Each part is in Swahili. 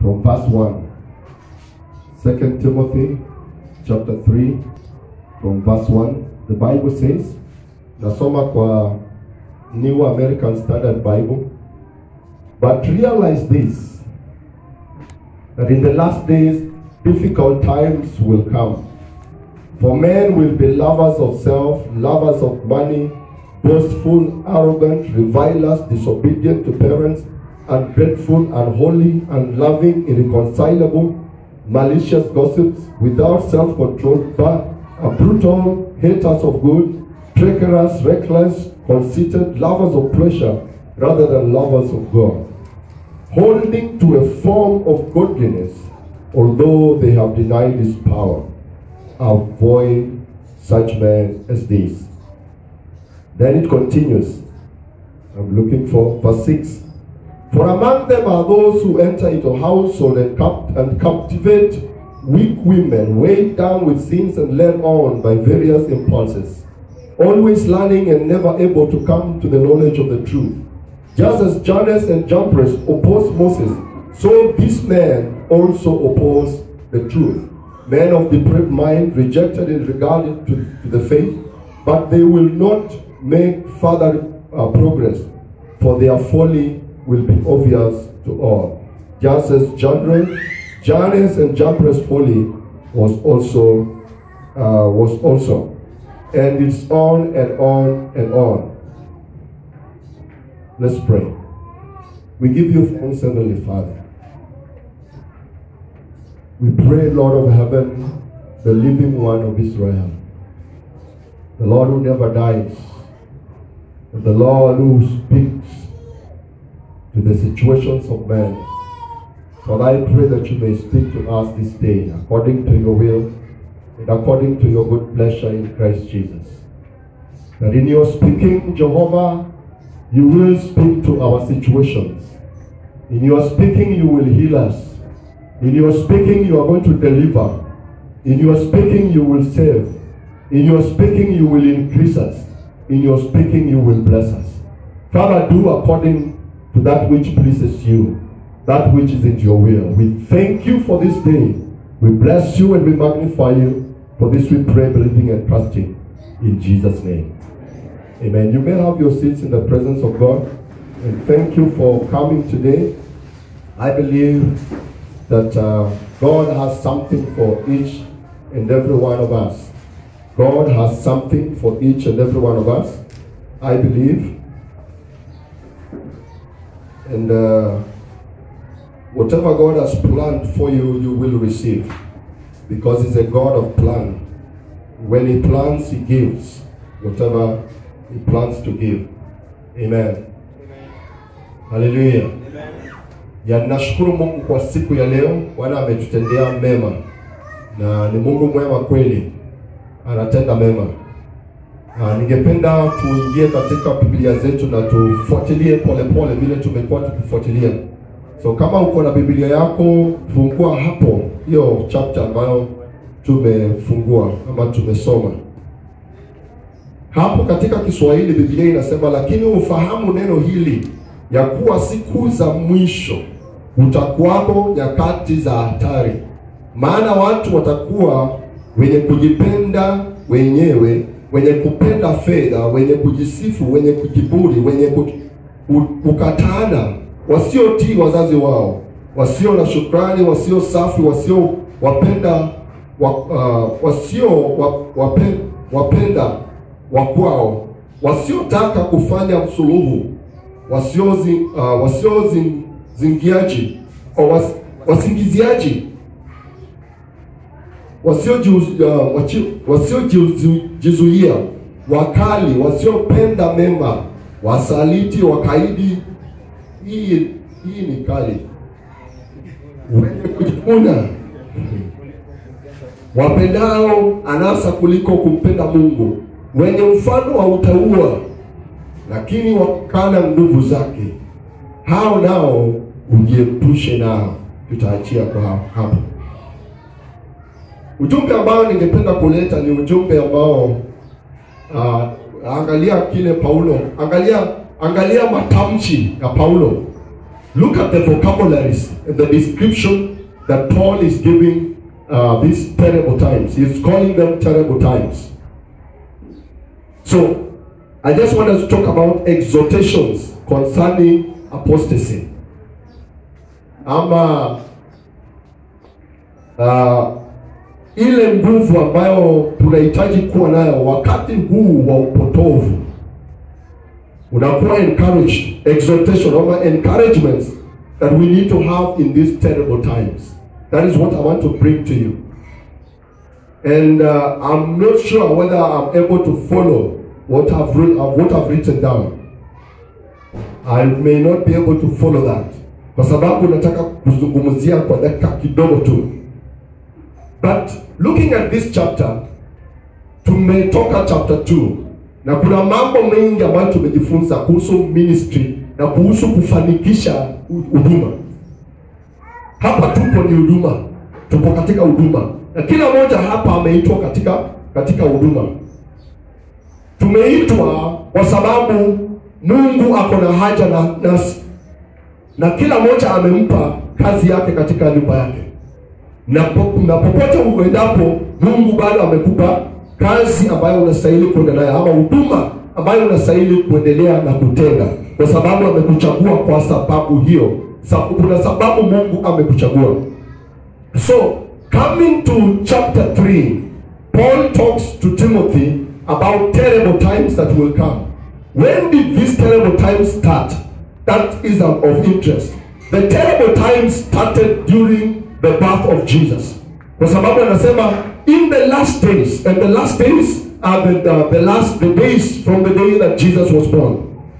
from verse 1. 2 Timothy chapter 3 from verse 1. The Bible says, nasoma kwa New American Standard Bible, but realize this, that in the last days difficult times will come. For men will be lovers of self, lovers of money, boastful, arrogant, revilers, disobedient to parents, ungrateful, unholy, unloving, irreconcilable, malicious gossips, without self-control, but brutal, haters of good, treacherous, reckless, conceited, lovers of pleasure rather than lovers of God, holding to a form of godliness, although they have denied His power. Avoid such men as these. Then it continues. I'm looking for verse 6. For among them are those who enter into household and captivate weak women, weighed down with sins and led on by various impulses, always learning and never able to come to the knowledge of the truth. Just as Jannes and Jambres opposed Moses, so these men also oppose the truth. Men of depraved mind, rejected in regard to the faith, but they will not make further progress, for their folly will be obvious to all. Just as Jannes and Jambres' folly was also, and it's on and on and on. Let's pray. We give you thanks, Heavenly Father. We pray, Lord of heaven, the living one of Israel, the Lord who never dies, the Lord who speaks to the situations of men. So I pray that you may speak to us this day according to your will and according to your good pleasure in Christ Jesus. That in your speaking, Jehovah, you will speak to our situations. In your speaking, you will heal us. In your speaking, you are going to deliver. In your speaking, you will save. In your speaking, you will increase us. In your speaking, you will bless us. Father, do according to that which pleases you, that which is in your will. We thank you for this day. We bless you and we magnify you. For this we pray, believing and trusting in Jesus' name. Amen. You may have your seats in the presence of God. And thank you for coming today. I believe that God has something for each and every one of us. God has something for each and every one of us, I believe. And whatever God has planned for you, you will receive. Because He's a God of plan. When He plans, He gives whatever He plans to give. Amen. Hallelujah. Ya nashukuru Mungu kwa siku ya leo. Bwana ametutendea mema. Na ni Mungu mwema kweli. Anatenda mema. Ningependa tuingie katika Biblia zetu na tufuatilie pole vile tumekuwa tukifuatilia. So kama uko na Biblia yako, fungua hapo hiyo chapter ambayo tumefungua ama tumesoma. Hapo katika Kiswahili Biblia inasema, lakini ufahamu neno hili, ya kuwa siku za mwisho utakuwako nyakati za hatari. Maana watu watakuwa wenye kujipenda wenyewe, wenye kupenda fedha, wenye kujisifu, wenye kujiburi, wenye kukatana, wasiotii wazazi wao, wasio na shukrani, wasio safi, wasio wapenda wapenda wakwao, wasiotaka kufanya msuluhu, wasingiaji au wasingiziaji, wasiojizuia, wakali, wasiopenda mema, wasaliti, wakaidi. Hii ni kali. Wenye kujivuna, wapendao anasa kuliko kumpenda Mungu, wenye mfano wa utaua, lakini wakana nguvu zake. Hao nao ujiepushe nao. Tutaachia kwa hapo. Ujumbe ambao ningependa kuleta ni ujumbe ambao angalia kile Paulo, angalia matamshi ya Paulo. look at the vocabularies and the description that Paul is giving these terrible times. He's calling them terrible times. So, I just want us to talk about exhortations concerning apostasy. Ama ile nguvu ambayo tunahitaji kuwa nayo wakati huu wa upotovu. Unakuwa encouraged, exhortation or encouragements that we need to have in these terrible times. That is what I want to bring to you. And I'm not sure whether I'm able to follow what I've written down. I may not be able to follow that. Kwa sababu nataka kuzungumzia kwa dakika kidogo tu. But looking at this chapter, tumetoka chapter 2. Na kuna mambo mengi ambayo tumejifunza kuhusu ministry na kuhusu kufanikisha huduma. Hapa tupo ni huduma. Tupo katika huduma. Na kila mmoja hapa ameitwa katika huduma. Tumeitwa kwa sababu Mungu ako na haja nasi. Na kila mmoja amempa kazi yake katika nyumba yake. Na popote uendapo, Mungu bado amekupa kazi ambayo unastahili kuendelea, ama huduma ambayo unastahili kuendelea na kutenda, kwa sababu amekuchagua kwa sababu hiyo. Kuna sababu Mungu amekuchagua. So, coming to chapter 3, Paul talks to Timothy about terrible times that will come. When did these terrible times start? That is of interest. The terrible times started during the birth of Jesus. Kwa sababu anasema in the last days, and the last days are the days from the day that Jesus was born.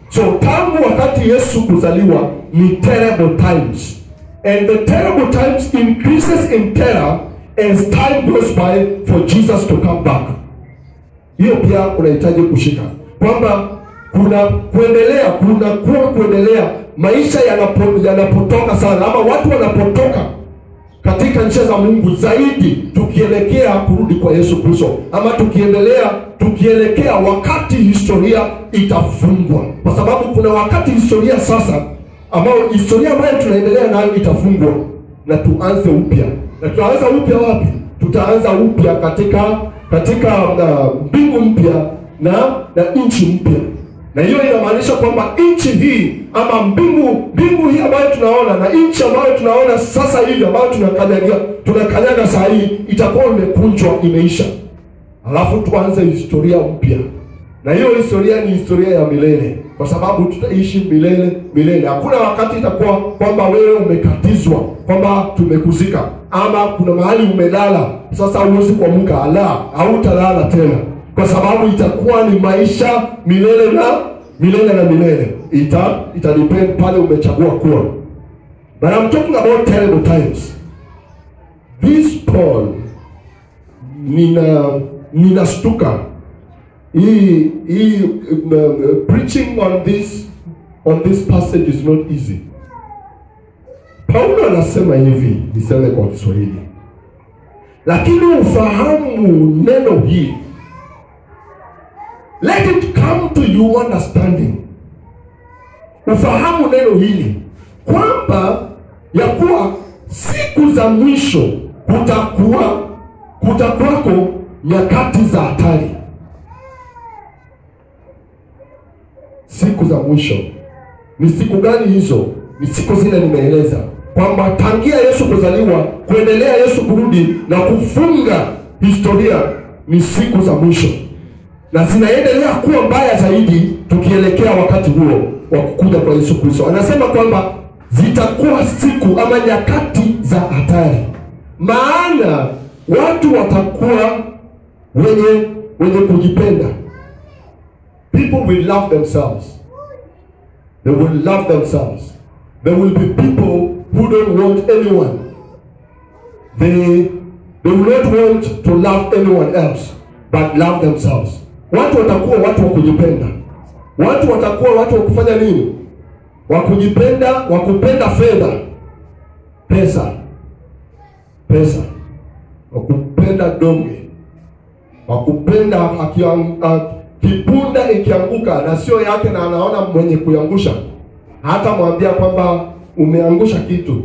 So tangu wakati Yesu kuzaliwa ni terrible times. And the terrible times increases in terror as time goes by for Jesus to come back. Hiyo pia unahitaji kushika. Kwamba kuna kuendelea maisha yanapotoka sana, ama watu wanapotoka katika njia za Mungu zaidi, tukielekea kurudi kwa Yesu Kristo, ama tukielekea wakati historia itafungwa. Kwa sababu kuna wakati historia sasa, ambao historia ambayo tunaendelea nayo itafungwa na tuanze upya. Na tuanza upya wapi? Tutaanza upya katika mbingu mpya na nchi mpya. Na hiyo inamaanisha kwamba nchi hii ama mbingu hii ambayo tunaona na nchi ambayo tunaona sasa hivi ambayo tunakanyaga saa hii itakuwa imekunjwa, imeisha. Alafu tuanze historia mpya. Na hiyo historia ni historia ya milele, kwa sababu tutaishi milele. Hakuna wakati itakuwa kwamba wewe umekatizwa, kwamba tumekuzika, ama kuna mahali umelala sasa huwezi kuamka. Hautalala tena, kwa sababu itakuwa ni maisha milele na milele. Ita depend pale umechagua kuwa. But I'm talking about terrible times. This Paul, ninastuka. Preaching on this passage is not easy. Paulo anasema hivi, niseme kwa Kiswahili. Lakini ufahamu neno hili. Let it come to you understanding. Ufahamu neno hili kwamba ya kuwa siku za mwisho kutakuwako nyakati za hatari. Siku za mwisho ni siku gani hizo? Ni siku zile nimeeleza, kwamba tangia Yesu kuzaliwa kuendelea Yesu kurudi na kufunga historia ni siku za mwisho, na zinaendelea kuwa mbaya zaidi tukielekea wakati huo wa kukuja kwa Yesu Kristo. Anasema kwamba zitakuwa siku ama nyakati za hatari, maana watu watakuwa wenye kujipenda. People will love themselves. They will love themselves. There will be people who don't want anyone. They will not want to love anyone else, but love themselves. Watu watakuwa watu wa kujipenda. Watu watakuwa watu wa kufanya nini? Wa kujipenda, wa kupenda fedha, pesa, wa kupenda donge, wa kupenda kipunda ikianguka na sio yake na anaona mwenye kuyangusha, hata mwambia kwamba umeangusha kitu.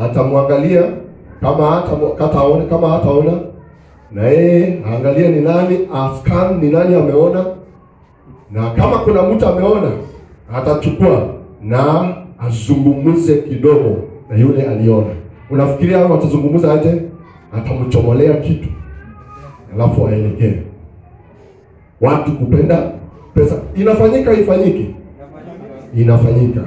Atamwangalia kama hataona, na yeye angalia ni nani, ascan ni nani ameona, na kama kuna mtu ameona atachukua na azungumuze kidogo na yule aliona. Unafikiria hao watazungumuza aje? Atamchomolea kitu alafu aelekee. Watu kupenda pesa. Inafanyika ifanyike? Inafanyika.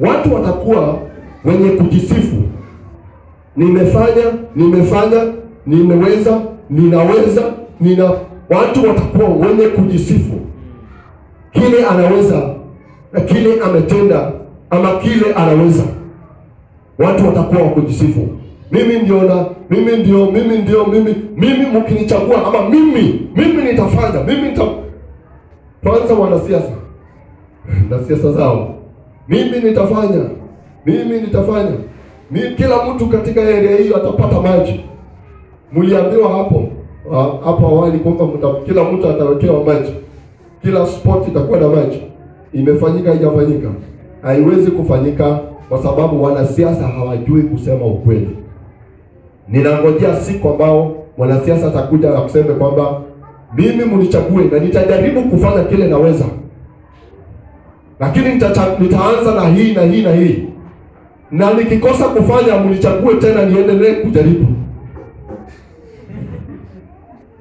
Watu watakuwa wenye kujisifu. Nimefanya, nimeweza, ninaweza, watu watakuwa wenye kujisifu kile anaweza na kile ametenda ama kile anaweza. Watu watakuwa wakujisifu. Mimi mkinichagua ama mimi nitafanya, kwanza wanasiasa na siasa zao. Mimi nitafanya. Kila mtu katika area hiyo atapata maji. Mliambiwa hapo awali kwamba kila mtu atawekewa maji. Kila spot itakuwa na maji. Imefanyika haijafanyika? Haiwezi kufanyika kwa sababu wanasiasa hawajui kusema ukweli. Ninangojea siku ambao wanasiasa atakuja na kuseme kwamba mimi mnichague na nitajaribu kufanya kile naweza. Lakini nitaanza na hii. Na nikikosa kufanya mnichague tena niendelee kujaribu.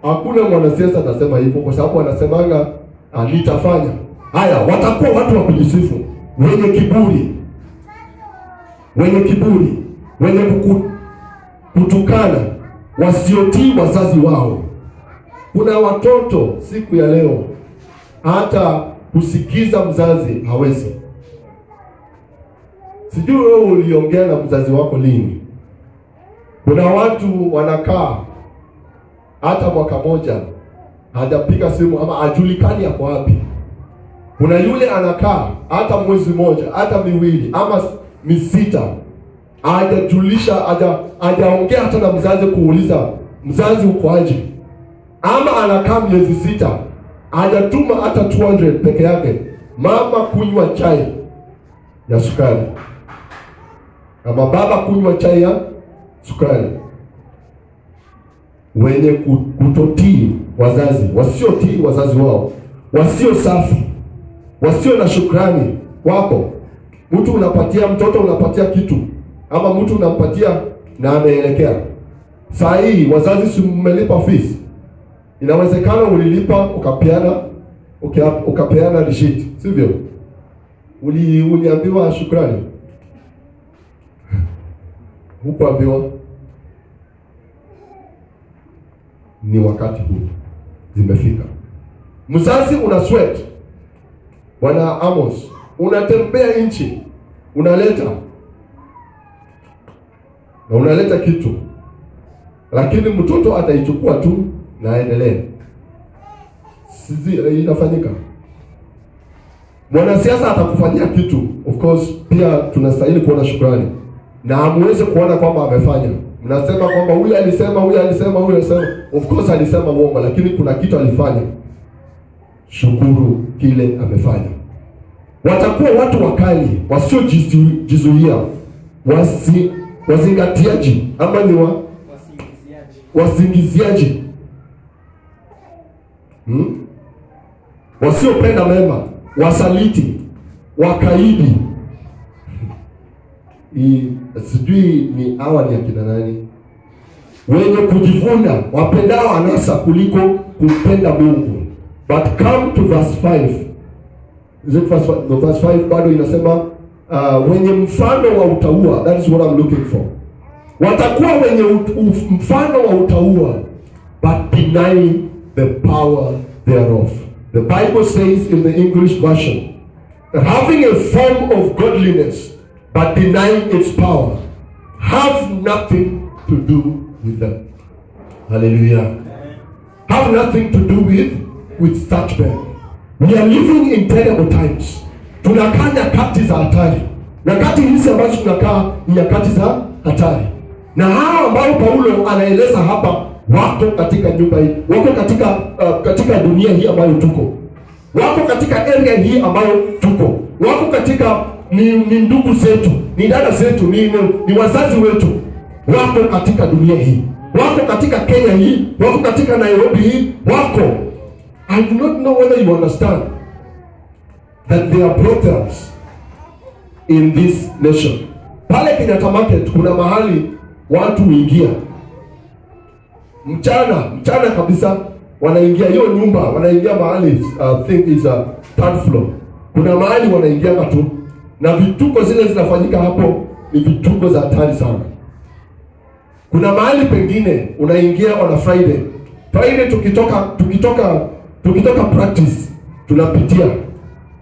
Hakuna mwanasiasa atasema hivyo kwa sababu anasemanga nitafanya. Haya, watakuwa watu wa kujisifu, wenye kiburi, wenye kutukana, wasiotii wazazi wao. Kuna watoto siku ya leo hata kusikiza mzazi hawezi. Sijui wewe uliongea na mzazi wako lini. Kuna watu wanakaa hata mwaka moja hajapiga simu ama ajulikani yako wapi. Kuna yule anakaa hata mwezi moja, hata miwili ama misita hajajulisha, hajaongea hata na mzazi kuuliza mzazi uko aje. Ama anakaa miezi 6 hajatuma hata 200 peke yake mama kunywa chai ya sukari ama baba kunywa chai ya sukari. Wenye kutotii wazazi, wasiotii wazazi wao, wasio safi, wasio na shukrani wako. Mtu unapatia mtoto, unapatia kitu ama mtu unampatia na ameelekea. Saa hii wazazi si mmelipa fees. Inawezekana ulilipa ukapeana receipt, sivyo? Uliambiwa shukrani. Hukuambiwa. Ni wakati huu zimefika. Mzazi una sweat. Bwana Amos, unatembea nchi, unaleta kitu. Lakini mtoto ataichukua tu na aendelee. Sisi inafanyika. Mwanasiasa atakufanyia kitu, of course pia tunastahili kuona shukrani. Na muweze kuona kwamba amefanya. Mnasema kwamba huyu alisema. Of course alisema uongo, lakini kuna kitu alifanya. Shukuru kile amefanya. Watakuwa watu wakali, wasiojizuia, wazingatiaji ama ni wasingiziaji. Wasiopenda mema, wasaliti, wakaidi. Sijui ni hawa ni akina nani. Wenye kujivuna, wapendao anasa kuliko kumpenda Mungu. But come to verse 5. Is it verse 5? No, verse 5 bado inasema wenye mfano wa utaua. That is what I'm looking for. Watakuwa wenye mfano wa utaua, but denying the power thereof. The Bible says in the English version that having a form of godliness but denying its power have nothing to do with them. Hallelujah. Have nothing to do with such men. We are living in terrible times. Tunakaa nyakati za hatari. Nyakati hizi ambazo tunakaa ni nyakati za hatari. Na hao ambao Paulo anaeleza hapa wako katika nyumba hii, wako katika dunia hii ambayo tuko, wako katika area hii ambayo tuko, wako katika ni ndugu zetu, ni dada zetu, ni wazazi wetu, wako katika dunia hii, wako katika Kenya hii, wako katika Nairobi hii, wako. I do not know whether you understand that there are brothels in this nation. Pale Kenyatta Market kuna mahali watu huingia mchana kabisa, wanaingia hiyo nyumba, wanaingia mahali think is a third floor. Kuna mahali wanaingia tu na vituko zile zinafanyika hapo, ni vituko za hatari sana. Kuna mahali pengine unaingia on a Friday tukitoka practice tunapitia,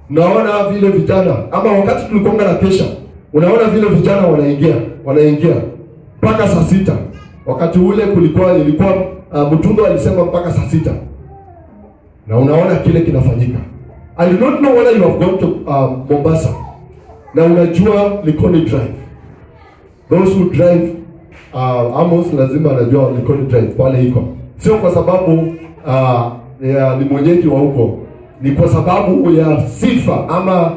unaona vile vijana, ama wakati tulikonga na kesha, unaona vile vijana wanaingia mpaka saa 6. Wakati ule ilikuwa Mutungo alisema mpaka saa 6, na unaona kile kinafanyika. I do not know whether you have gone to Mombasa na unajua Likoni Drive. Those who drive Amos lazima anajua Likoni Drive pale iko. Sio kwa sababu ni mwenyeji wa huko, ni kwa sababu ya sifa ama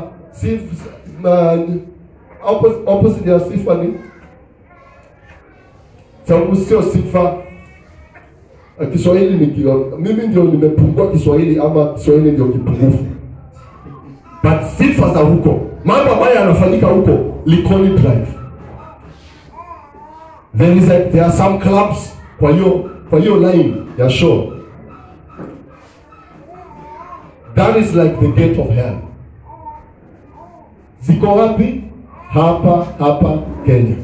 opposite ya sifa ni sababu sio sifa. Kiswahili mimi ndio nimepungua Kiswahili, ama Kiswahili ndio kipungufu, but sifa za huko, mambo ambayo yanafanyika huko Likoni Drive. There are some clubs kwa hiyo line ya show. That is like the gate of hell. Ziko wapi? Hapa Kenya.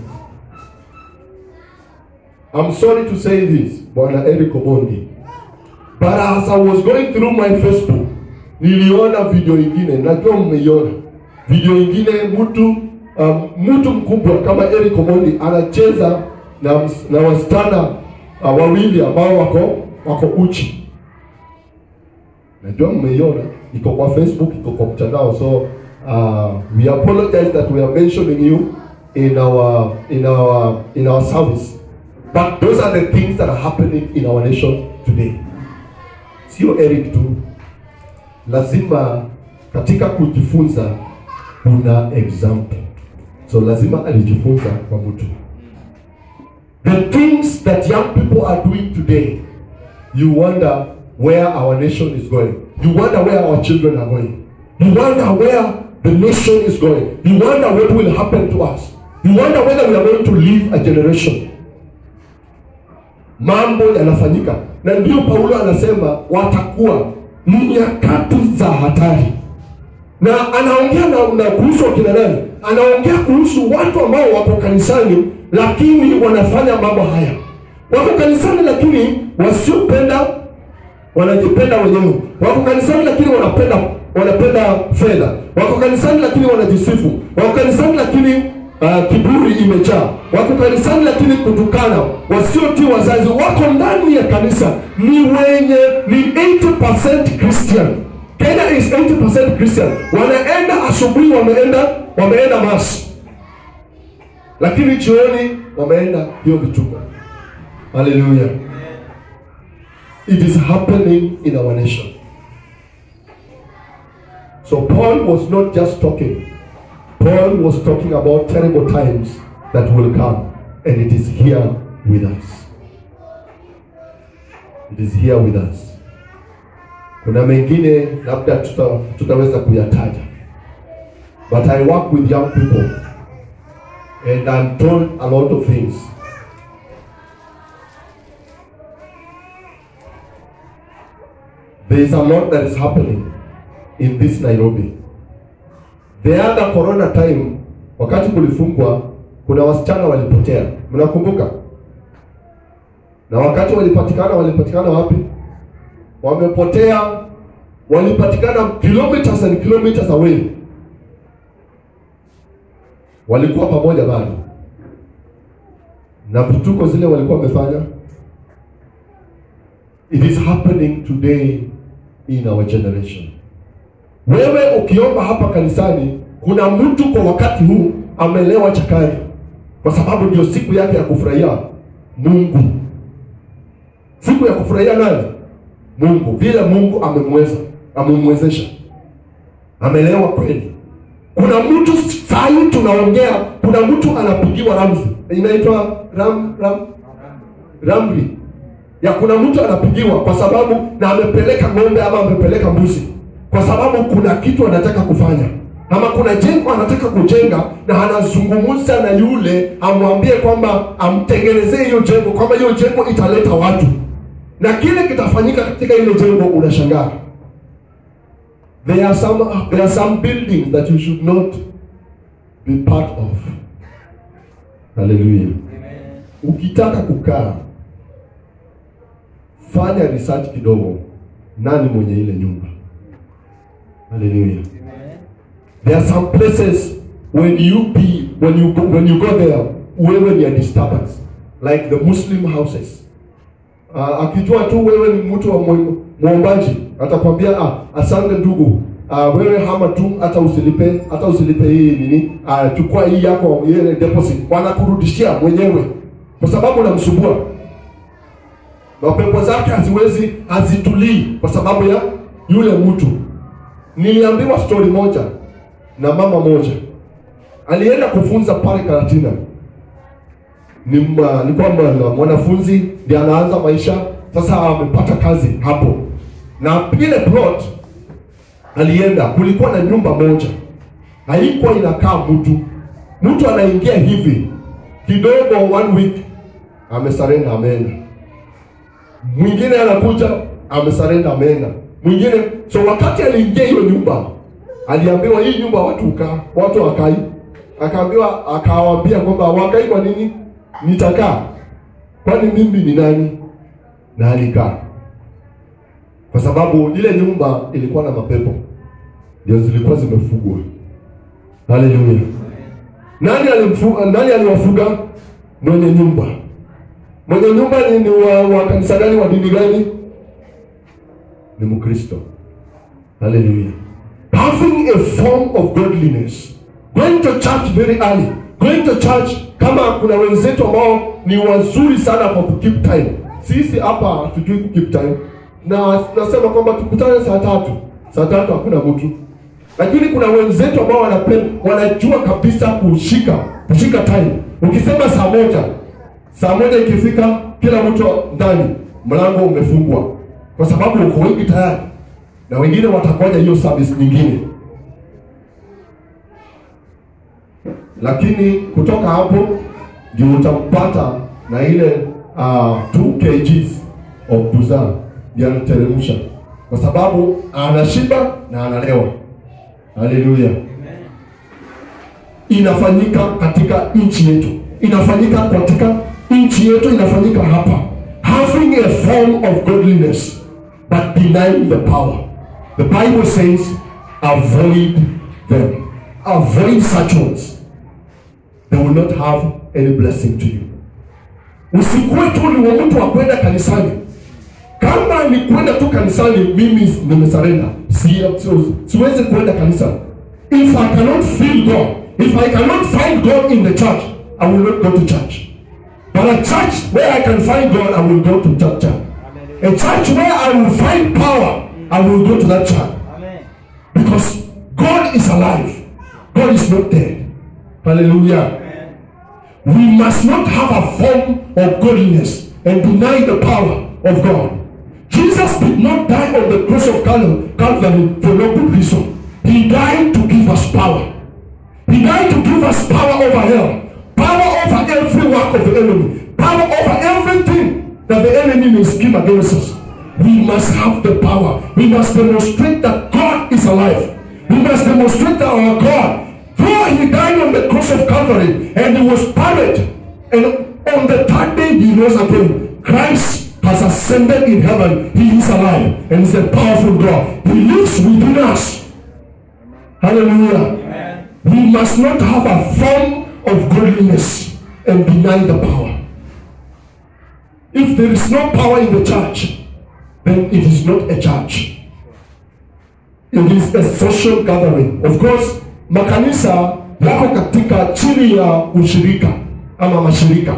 I'm sorry to say this, Bwana Eric Omondi, but as I was going through my Facebook, niliona video ingine, najua mmeiona video ingine, mtu mkubwa kama Eric Omondi anacheza na wasichana wawili ambao wako uchi. Najua mmeiona, iko kwa Facebook, iko kwa mtandao. So we apologize that we are mentioning you in our service. But those are the things that are happening in our nation today. Sio Eric tu. Lazima katika kujifunza kuna example. So lazima alijifunza kwa mtu. The things that young people are doing today, you wonder where our nation is going. You wonder where our children are going. You wonder where the nation is going. You wonder what will happen to us. You wonder whether we are going to leave a generation. Mambo yanafanyika, na ndio Paulo anasema watakuwa nyakati za hatari. Na anaongea na kuhusu kina nani? Anaongea kuhusu watu ambao wako kanisani lakini wanafanya mambo haya. Wako kanisani lakini wasiopenda, wanajipenda wenyewe. Wako kanisani lakini wanapenda fedha. Wako kanisani lakini wanajisifu. Wako kanisani lakini kiburi imejaa. Wako kanisani lakini kutukana, wasiotii wazazi. Wako ndani ya kanisa ni 80% Christian. Kenya is 80% Christian. Wanaenda asubuhi, wameenda mass, lakini jioni wameenda hiyo vituko. Hallelujah. It is happening in our nation. So Paul was not just talking. Paul was talking about terrible times that will come, and it is here with us. It is here with us. Kuna mengine labda tutaweza kuyataja, but I work with young people and I'm told a lot of things. There is a lot that is happening in this Nairobi. The other corona time, wakati kulifungwa, kuna wasichana walipotea. Mnakumbuka? Na wakati walipatikana wapi? Wamepotea, walipatikana kilometers and kilometers away. Walikuwa pamoja bado. Na vituko zile walikuwa wamefanya. It is happening today in our generation. Wewe ukiomba hapa kanisani, kuna mtu kwa wakati huu amelewa chakari, kwa sababu ndio siku yake ya kufurahia Mungu. Siku ya kufurahia nani? Mungu. Vile Mungu amemwezesha. Amelewa kweli. Kuna mtu sahi tunaongea, kuna mtu anapigiwa ramzi. Inaitwa ramri. Ya kuna mtu anapigiwa kwa sababu na amepeleka ng'ombe ama amepeleka mbuzi. Kwa sababu kuna kitu anataka kufanya. Ama kuna jengo anataka kujenga na anazungumza na yule amwambie kwamba amtengenezee hiyo jengo, kwamba hiyo jengo italeta watu. Na kile kitafanyika katika ile jengo unashangaa. There are some buildings that you should not be part of. Hallelujah. Amen. Ukitaka kukaa, fanya research kidogo, nani mwenye ile nyumba. Hallelujah. Amen. There are some places when you go there, wewe ni a disturbance, like the Muslim houses. Akijua tu wewe ni mtu wa muombaji, atakwambia asante ndugu, wewe hama tu, hata usilipe hii nini, chukua hii yako ile deposit, wanakurudishia mwenyewe kwa sababu unamsumbua. Na pepo zake hazitulii kwa sababu ya yule mtu. Niliambiwa story moja na mama moja. Alienda kufunza pale Karatina. Ni kwamba mwanafunzi ndiye anaanza maisha, sasa amepata kazi hapo. Na ile plot alienda, kulikuwa na nyumba moja. Haikuwa inakaa mtu anaingia hivi kidogo, 1 week amesarenda ameenda. Mwingine anakuja amesarenda ameenda. Mwingine, so wakati aliingia hiyo nyumba, aliambiwa hii nyumba watu wakai. Akawaambia kwamba wakai kwa nini? Nitakaa. Kwani mimi ni nani? Na alikaa. Kwa sababu ile nyumba ilikuwa na mapepo. Ndio zilikuwa zimefugwa. Hallelujah. Nani aliwafuga? Mwenye nyumba. Mwenye nyumba ni wa kanisa gani, wa dini gani? Ni Mkristo. Hallelujah. Having a form of godliness. Going to church very early. Going to church, kama kuna wenzetu ambao ni wazuri sana kwa keep time. Sisi hapa hatujui keep time. Na nasema kwamba tukutane saa 3. Saa 3 hakuna mtu. Lakini kuna wenzetu ambao wanajua kabisa kushika time. Ukisema saa moja ikifika, kila mtu ndani, mlango umefungwa. Kwa sababu uko wengi tayari. Na wengine watangoja hiyo service nyingine. Lakini kutoka hapo ndio utampata na ile 2 kgs of buza ndio anateremsha, kwa sababu anashiba na analewa. Hallelujah. Inafanyika katika nchi yetu. Inafanyika hapa. Having a form of godliness but denying the power. The Bible says avoid them. Avoid such ones. They will not have any blessing to you. Usikuwe tu ni mtu wa kwenda kanisani. Kama ni kwenda tu kanisani, mimi nimesarenda. Siwezi kwenda kanisani. If I cannot feel God, if I cannot find God in the church, I will not go to church. But a church where I can find God, I will go to that church. A church where I will find power, I will go to that church. Because God is alive. God is not dead. Hallelujah. We must not have a form of godliness and deny the power of God. Jesus did not die on the cross of Calvary for no good reason. He died to give us power. He died to give us power over hell, power over every work of the enemy, power over everything that the enemy may scheme against us. We must have the power. We must demonstrate that God is alive. We must demonstrate that our God, though he died on the cross of Calvary and he was buried, and on the 3rd day he rose again. Christ has ascended in heaven. He is alive and is a powerful God. He lives within us. Hallelujah. Amen. We must not have a form of godliness and deny the power. If there is no power in the church, then it is not a church. It is a social gathering. Of course, makanisa yako katika chini ya ushirika ama mashirika.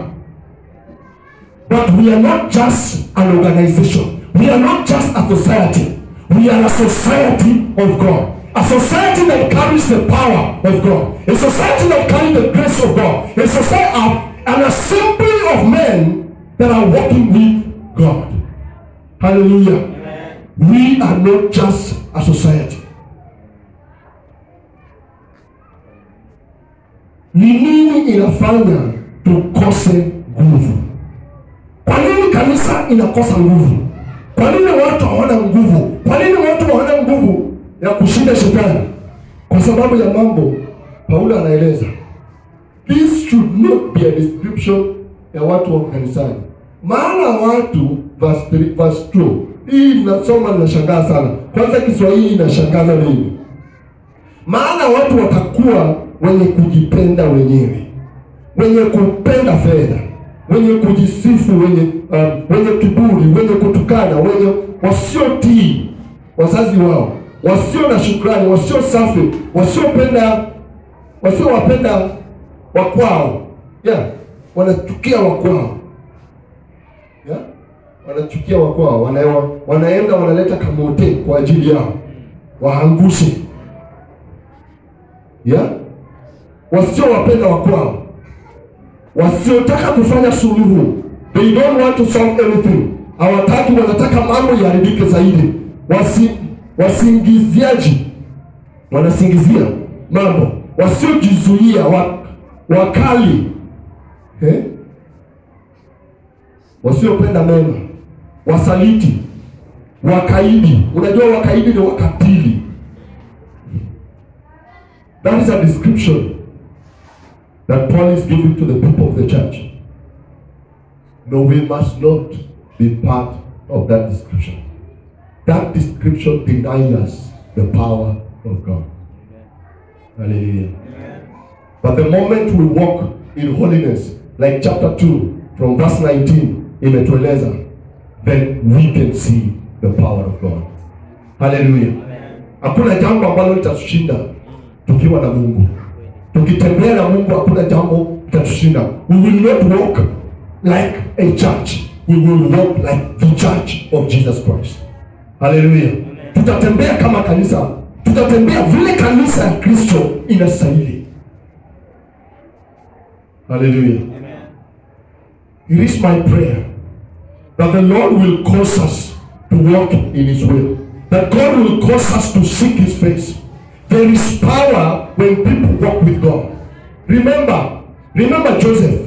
But we are not just an organization. We are not just a society. We are a society of God. A society that carries the power of God. A society that carries the grace of God. A society an assembly of men that are walking with God. Hallelujah. Amen. We are not just a society. Ni nini inafanya tukose nguvu? Kwa nini kanisa inakosa nguvu? Kwa nini watu hawana nguvu? Kwa nini watu hawana nguvu ya kushinda shetani? Kwa sababu ya mambo Paulo anaeleza. This should not be a description ya watu wa kanisani. Maana watu verse 3, verse 2. Hii nasoma ninashangaa sana. Kwanza Kiswahili inashangaza mimi. Maana watu watakuwa wenye kujipenda wenyewe, wenye kupenda fedha, wenye kujisifu, wenye kiburi, wenye kutukana, wenye wasiotii wazazi wao, wasio na shukrani, wasio safi, wasiowapenda wakwao. Wanachukia wakwao. Wanachukia wakwao, wanaenda wanaleta kamote kwa ajili yao, waangushe. Wasiowapenda wakwao, wasiotaka kufanya suluhu. They don't want to solve anything. Hawataki, wanataka mambo yaharibike zaidi. Wasingiziaji, wanasingizia mambo. Wasiojizuia, wakali, wasiopenda mema, wasaliti, wakaidi. Unajua wakaidi ni wakatili. That is a description that Paul is giving to the people of the church. No, we must not be part of that description. That description denies us the power of God. Hallelujah. Amen. But the moment we walk in holiness, like chapter 2 from verse 19 imetueleza, then we can see the power of God. Hallelujah. Hakuna jambo ambalo litatushinda tukiwa na Mungu. Tukitembea na Mungu hakuna jambo litatushinda. We will not walk like a church. We will walk like the church of Jesus Christ. Hallelujah. Tutatembea kama kanisa. Tutatembea vile kanisa ya Kristo inastahili. Hallelujah. Amen. It is my prayer that the Lord will cause us to walk in His will. That God will cause us to seek His face. There is power when people walk with God. Remember Joseph.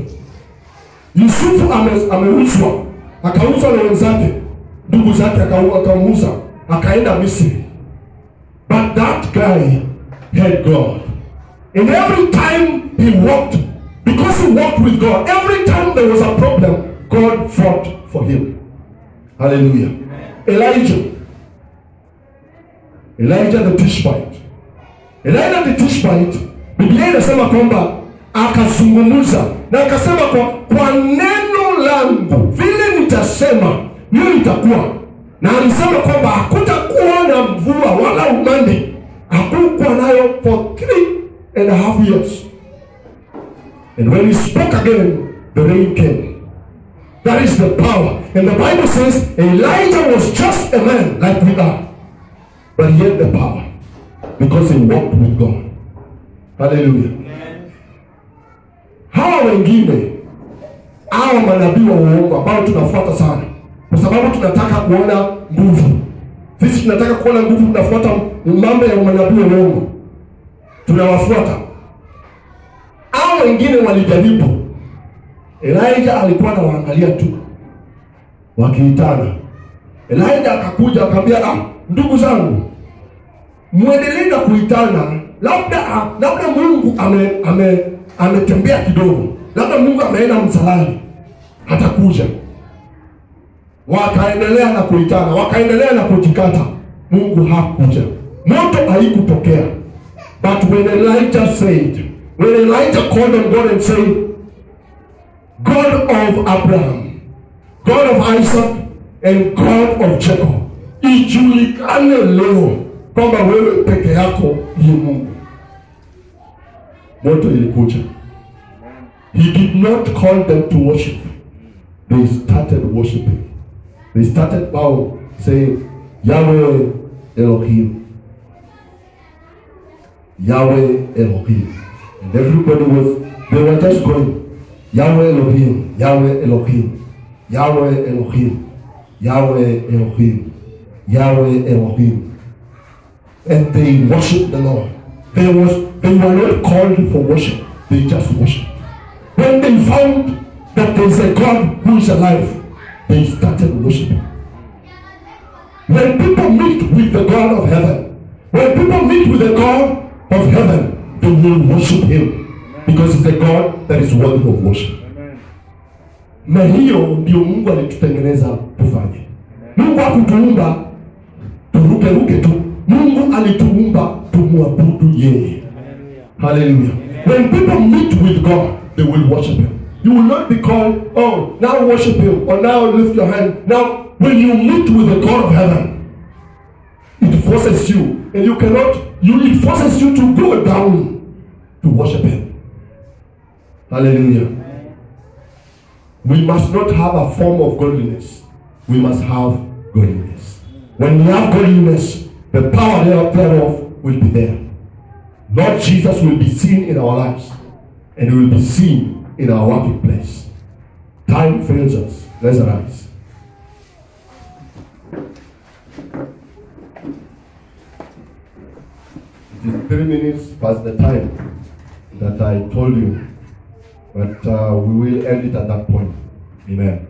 Yusufu ameuzwa, akauzwa na wenzake, ndugu zake akamuuza, akaenda Misri. But that guy had God. And every time he walked, because he walked with God, every time there was a problem, God fought for him. Hallelujah. Elijah the Tishbite. Elijah the Tishbite, Biblia inasema kwamba akazungumza na akasema kwa neno langu vile nitasema hiyo itakuwa. Na alisema kwamba hakutakuwa na mvua wala umande. Hakukuwa nayo for 3.5 years. And when he spoke again, the rain came. That is the power. And the Bible says Elijah was just a man like we are, but he had the power because he walked with God. Hallelujah. Hawa wengine, hawa manabii wa uongo ambao tunafuata sana, kwa sababu tunataka kuona nguvu. Sisi tunataka kuona nguvu, tunafuata mambo ya manabii wa uongo, tunawafuata. Hawa wengine walijaribu. Elijah alikuwa anawaangalia tu wakiitana. Elijah akakuja akamwambia, ndugu zangu, muendelee na kuitana, labda Mungu ametembea kidogo, labda Mungu ameenda msalani, hatakuja. Wakaendelea na kuitana, wakaendelea na kujikata. Mungu hakuja, moto haikutokea. But when Elijah called on God and said, God of Abraham, God of Isaac, and God of Jacob, ijulikane leo kwamba wewe peke yako ni Mungu. Moto ilikuja. He did not call them to worship. they started worshiping. They started bowing, saying, Yahweh Elohim. Yahweh Elohim. And everybody they were just going, Yahweh Elohim, Yahweh Elohim, Yahweh Elohim, Yahweh Elohim, Yahweh Elohim. And they worshiped the Lord. They were not called for worship. They just worshiped. When they found that there is a God who is alive, they started worshiping. When people meet with the God of heaven, when people meet with the God of heaven, they will worship him because he's a God that is worthy of worship. Na hiyo ndio Mungu alitutengeneza tufanye. Mungu hakutuumba turuke tu. Mungu alituumba tumwabudu yeye. Hallelujah. When people meet with God, they will worship him. You will not be called, oh, now worship him, or now lift your hand. Now, when you meet with the God of heaven, it forces you, and you cannot, it forces you to go down to worship him. Hallelujah. We must not have a form of godliness. We must have godliness. When we have godliness, the power thereof will be there. Lord Jesus will be seen in our lives, and he will be seen in our working place. Time fails us. Let's arise. It is 3 minutes past the time that I told you, but we will end it at that point. Amen.